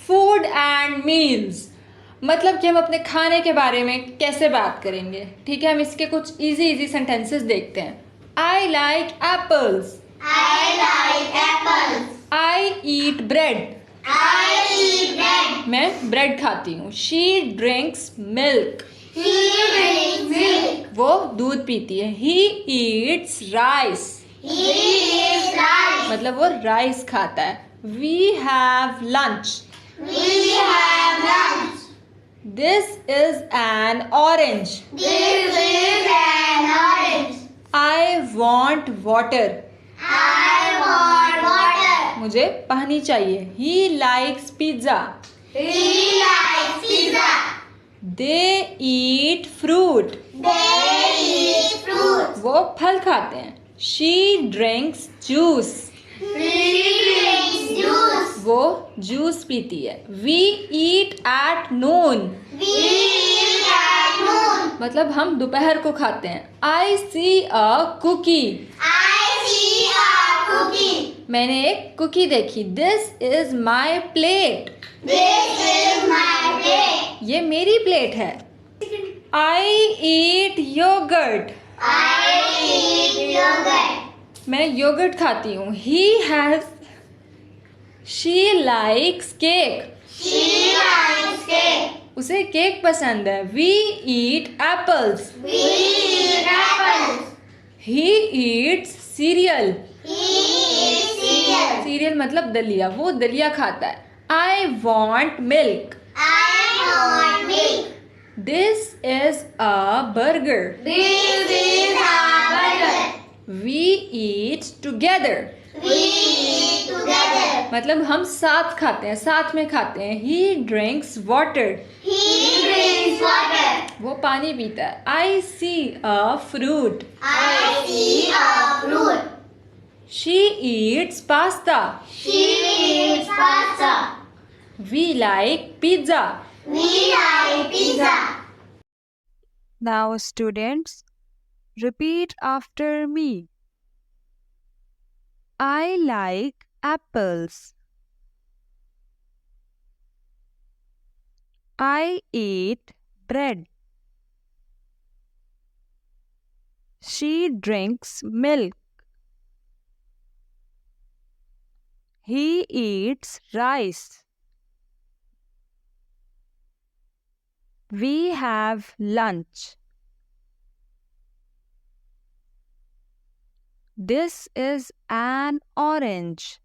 Food and meals मतलब कि हम अपने खाने के बारे में कैसे बात करेंगे. ठीक है, हम इसके कुछ इजी सेंटेंसेस देखते हैं. I like apples. I like apples. I eat bread. I eat bread. मैं ब्रेड खाती हूँ. She drinks milk. He drinks milk. वो दूध पीती है. He eats rice. He eats rice. मतलब वो राइस खाता है. We have lunch. We have lunch. This is an orange. This is an orange. I want water. I want water. मुझे पानी चाहिए. He likes pizza. He likes pizza. They eat fruit. They eat fruit. वो फल खाते हैं. She drinks juice. She drinks juice. वो juice पीती है. We eat at noon. We eat at noon. मतलब हम दोपहर को खाते हैं. I see a cookie. I see a cookie. मैंने एक कुकी देखी. This is my plate. This is my plate. ये मेरी प्लेट है. I eat yogurt. I eat yogurt. मैं योगर्ट खाती हूँ. He has. She likes cake. She likes cake. उसे केक पसंद है. We eat apples. We eat apples. He eats cereal. He eats cereal. Cereal मतलब दलिया. वो दलिया खाता है. I want milk. I want milk. This is a burger. This is a burger. We eat together. We eat together. मतलब हम साथ खाते हैं, साथ में खाते हैं. He drinks water. He drinks water. वो पानी पीता है. I see a fruit. I see a fruit. She eats pasta. She eats pasta. We like pizza. We like pizza. Now, students, repeat after me. I like apples. I eat bread. She drinks milk. He eats rice. We have lunch. This is an orange.